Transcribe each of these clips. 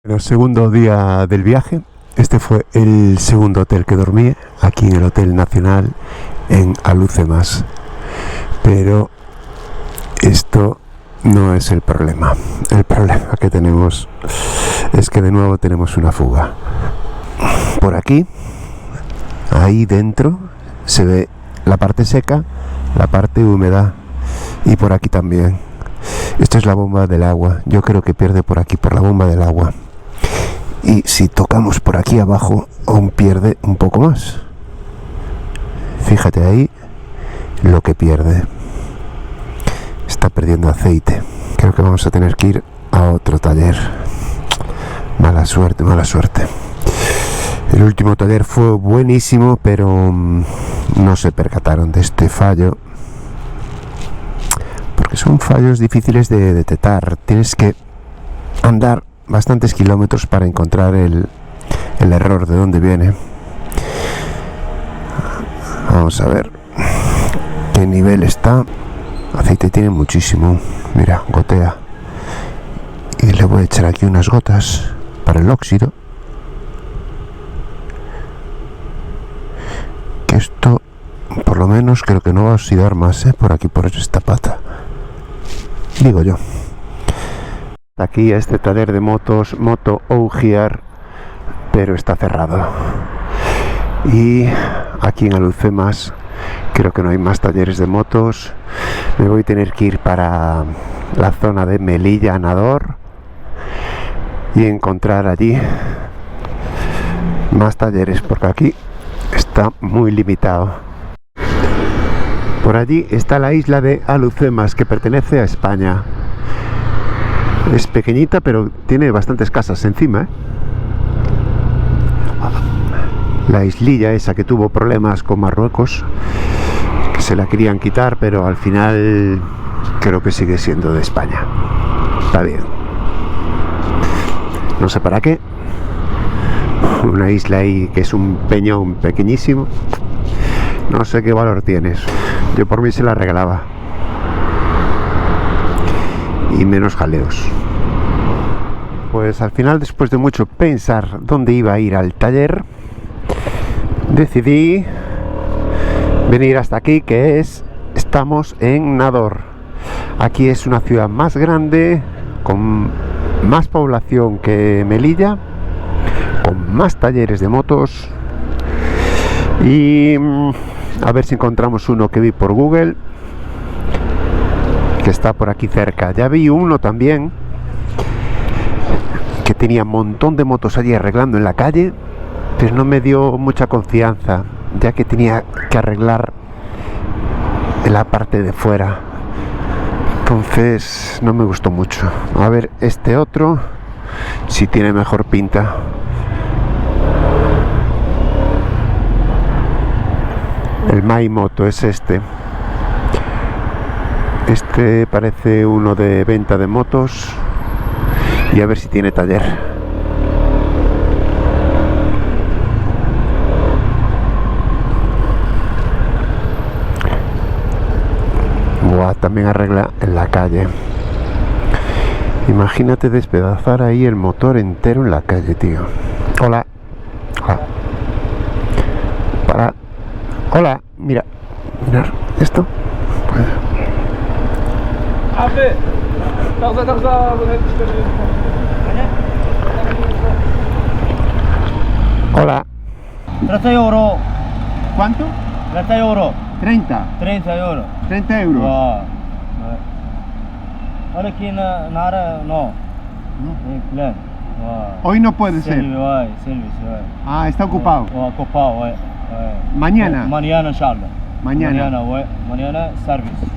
En el segundo día del viaje, este fue el segundo hotel que dormí, aquí en el Hotel Nacional en Alhucemas. Pero esto no es el problema. El problema que tenemos es que de nuevo tenemos una fuga. Por aquí, ahí dentro, se ve la parte seca, la parte húmeda, y por aquí también. Esto es la bomba del agua. Yo creo que pierde por aquí, por la bomba del agua. Y si tocamos por aquí abajo, aún pierde un poco más. Fíjate ahí lo que pierde. Está perdiendo aceite. Creo que vamos a tener que ir a otro taller. Mala suerte, mala suerte. El último taller fue buenísimo, pero no se percataron de este fallo. Porque son fallos difíciles de detectar. Tienes que andar bastantes kilómetros para encontrar el error de dónde viene. Vamos a ver qué nivel está. Aceite tiene muchísimo. Mira, gotea. Y le voy a echar aquí unas gotas para el óxido. Que esto, por lo menos, creo que no va a oxidar más, por aquí, por esta pata. Digo yo. Aquí este taller de motos, Moto Ogier, pero está cerrado. Y aquí en Alhucemas creo que no hay más talleres de motos. Me voy a tener que ir para la zona de Melilla, Nador, y encontrar allí más talleres, porque aquí está muy limitado. Por allí está la isla de Alhucemas, que pertenece a España. Es pequeñita, pero tiene bastantes casas encima, La islilla esa que tuvo problemas con Marruecos, que se la querían quitar, pero al final creo que sigue siendo de España. Está bien. No sé para qué. Una isla ahí que es un peñón pequeñísimo. No sé qué valor tienes. Yo por mí se la regalaba. Y menos jaleos. Pues al final, después de mucho pensar dónde iba a ir al taller, decidí venir hasta aquí, que estamos en Nador. Aquí es una ciudad más grande, con más población que Melilla, con más talleres de motos, y a ver si encontramos uno que vi por Google, que está por aquí cerca. Ya vi uno también que tenía un montón de motos allí arreglando en la calle, pero no me dio mucha confianza, ya que tenía que arreglar en la parte de fuera. Entonces no me gustó mucho. A ver este otro si tiene mejor pinta. El Maimoto es este. Este parece uno de venta de motos, y a ver si tiene taller. Buah, también arregla en la calle. Imagínate despedazar ahí el motor entero en la calle, tío. Hola. Hola. Para. Hola, mira. Mirad esto. Pues... Hola. 30 euro. ¿Cuánto? 30 euro. 30. 30 euro. 30 euros. Wow. Ahora aquí no. Plan. Hoy no puede ser. Service. Ah, está ocupado. Ocupado. Mañana. Mañana, inshallah. Mañana. Mañana, service.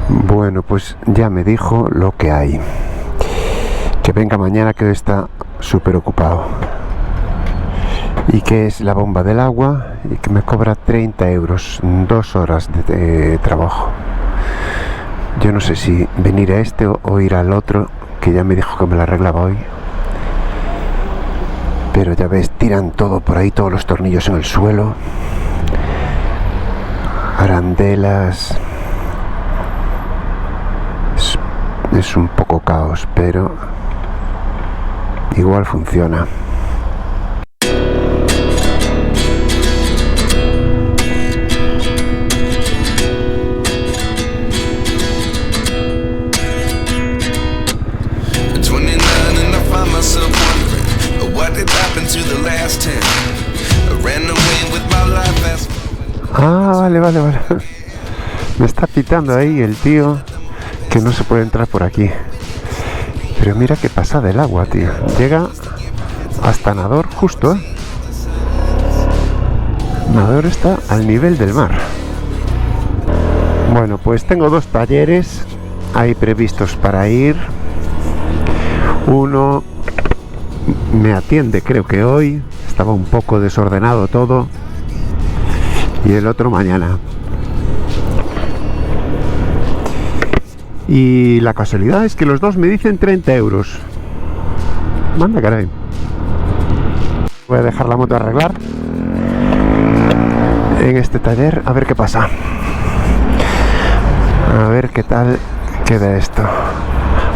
Bueno, pues ya me dijo lo que hay. Que venga mañana, que hoy está súper ocupado. Y que es la bomba del agua, y que me cobra 30 euros, 2 horas de trabajo. Yo no sé si venir a este o ir al otro, que ya me dijo que me lo arreglaba hoy. Pero ya ves, tiran todo por ahí, todos los tornillos en el suelo. Arandelas. Es un poco caos, pero igual funciona. Ah, vale. Me está pitando ahí el tío que no se puede entrar por aquí. Pero mira qué pasada el agua, tío. Llega hasta Nador justo, ¿eh? Nador está al nivel del mar. Bueno, pues tengo 2 talleres ahí previstos para ir. Uno me atiende, creo que hoy. Estaba un poco desordenado todo. Y el otro mañana. Y la casualidad es que los dos me dicen 30 euros. Manda caray. Voy a dejar la moto a arreglar en este taller, a ver qué pasa. A ver qué tal queda esto.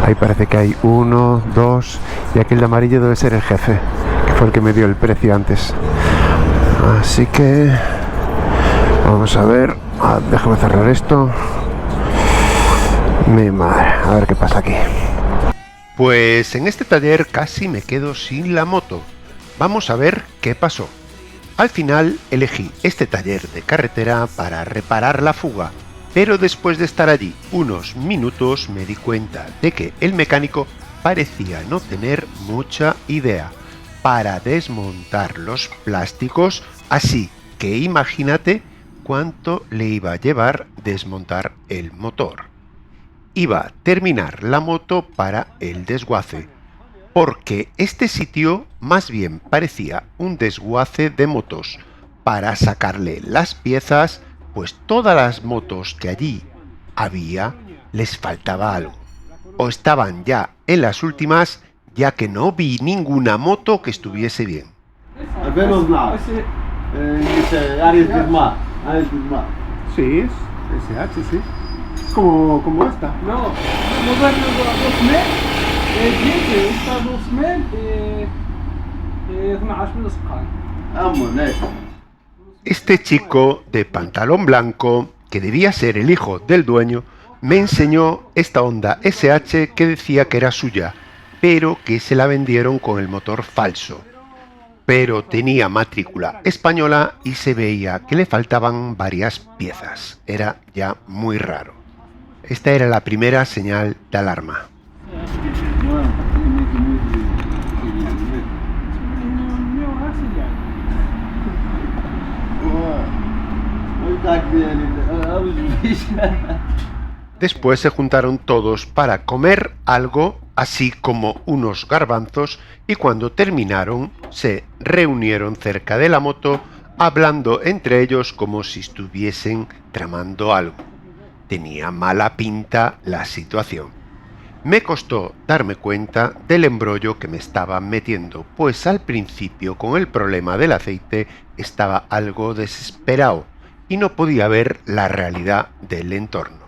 Ahí parece que hay 1, 2 y aquel de amarillo debe ser el jefe, que fue el que me dio el precio antes. Así que vamos a ver. Déjame cerrar esto. Mi madre, a ver qué pasa aquí. Pues en este taller casi me quedo sin la moto. Vamos a ver qué pasó. Al final elegí este taller de carretera para reparar la fuga, pero después de estar allí unos minutos me di cuenta de que el mecánico parecía no tener mucha idea para desmontar los plásticos, así que imagínate cuánto le iba a llevar desmontar el motor. Iba a terminar la moto para el desguace, porque este sitio más bien parecía un desguace de motos. Para sacarle las piezas, pues todas las motos que allí había les faltaba algo, o estaban ya en las últimas, ya que no vi ninguna moto que estuviese bien. Sí, es SH, sí. Como esta. No, moderno de 2000 está 2000 Este chico de pantalón blanco, que debía ser el hijo del dueño, me enseñó esta Honda SH que decía que era suya, pero que se la vendieron con el motor falso. Pero tenía matrícula española y se veía que le faltaban varias piezas. Era ya muy raro. Esta era la primera señal de alarma. Después se juntaron todos para comer algo, así como unos garbanzos, y cuando terminaron se reunieron cerca de la moto, hablando entre ellos como si estuviesen tramando algo. Tenía mala pinta la situación. Me costó darme cuenta del embrollo que me estaba metiendo, pues al principio con el problema del aceite estaba algo desesperado y no podía ver la realidad del entorno.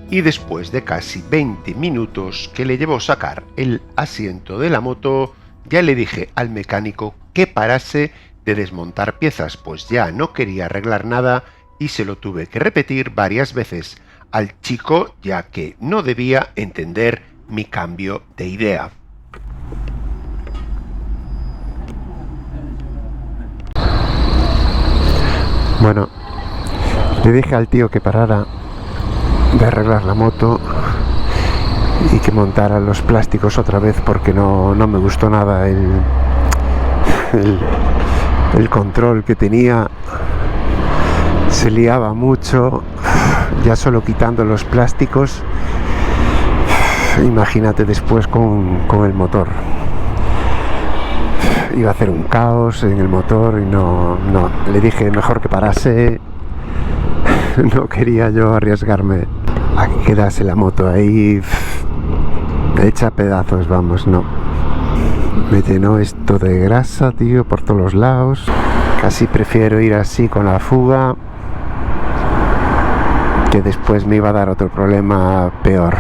Y después de casi 20 minutos que le llevó sacar el asiento de la moto, ya le dije al mecánico que parase, de desmontar piezas, pues ya no quería arreglar nada y se lo tuve que repetir varias veces al chico, ya que no debía entender mi cambio de idea. Bueno, le dije al tío que parara de arreglar la moto y que montara los plásticos otra vez, porque no me gustó nada el control que tenía. Se liaba mucho, ya solo quitando los plásticos. Imagínate después con el motor. Iba a hacer un caos en el motor y no. Le dije mejor que parase. No quería yo arriesgarme a que quedase la moto ahí hecha pedazos, vamos, no. Me llenó esto de grasa, tío, por todos los lados. Casi prefiero ir así con la fuga, que después me iba a dar otro problema peor.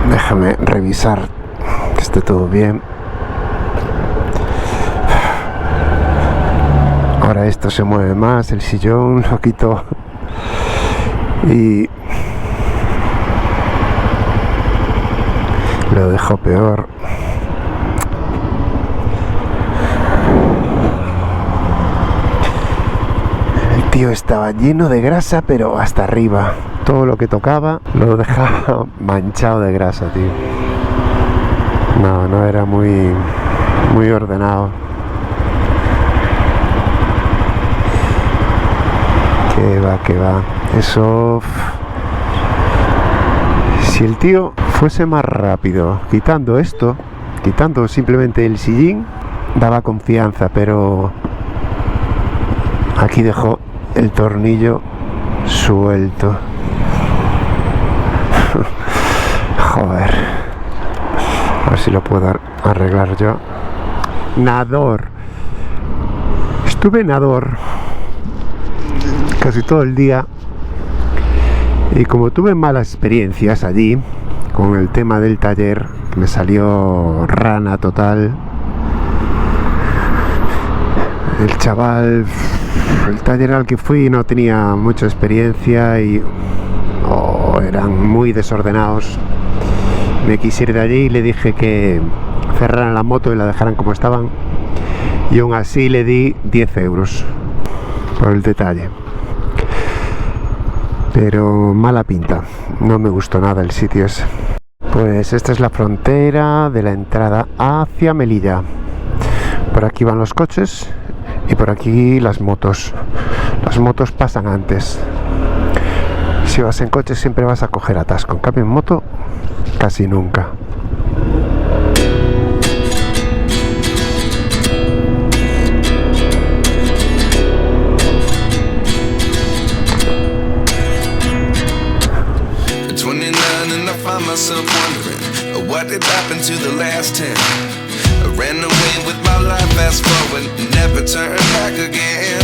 Déjame revisar que esté todo bien. Ahora esto se mueve más, el sillón lo quito y lo dejo peor. El tío estaba lleno de grasa, pero hasta arriba. Todo lo que tocaba lo dejaba manchado de grasa, tío. No era muy ordenado. Que va. Eso... Si el tío fuese más rápido quitando esto, quitando simplemente el sillín, daba confianza, pero aquí dejó el tornillo suelto. Joder, a ver si lo puedo arreglar yo. Nador, estuve nador casi todo el día, y como tuve malas experiencias allí con el tema del taller, me salió rana total. El chaval, el taller al que fui no tenía mucha experiencia y eran muy desordenados. Me quise ir de allí y le dije que cerraran la moto y la dejaran como estaban, y aún así le di 10 euros por el detalle. Pero mala pinta, no me gustó nada el sitio ese. Pues esta es la frontera de la entrada hacia Melilla. Por aquí van los coches y por aquí las motos. Las motos pasan antes. Si vas en coche siempre vas a coger atasco, en cambio en moto casi nunca. Myself wondering what did happen to the last 10. I ran away with my life, fast forward, never turn back again.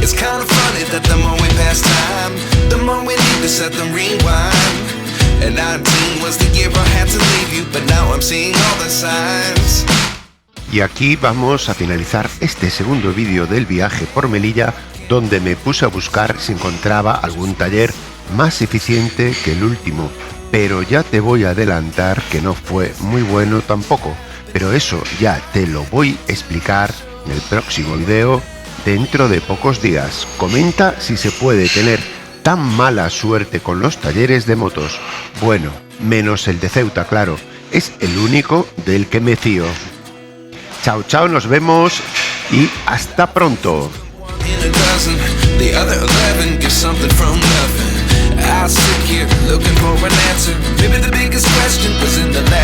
It's kind of funny that the more we pass time, the more we need to set the rewind. And 19 was the year I had to leave you, but now I'm seeing all the signs. Y aquí vamos a finalizar este segundo vídeo del viaje por Melilla, donde me puse a buscar si encontraba algún taller más eficiente que el último. Pero ya te voy a adelantar que no fue muy bueno tampoco, pero eso ya te lo voy a explicar en el próximo video dentro de pocos días. Comenta si se puede tener tan mala suerte con los talleres de motos. Bueno, menos el de Ceuta, claro, es el único del que me fío. Chao, chao, nos vemos y hasta pronto. I sit here looking for an answer. Maybe the biggest question was in the last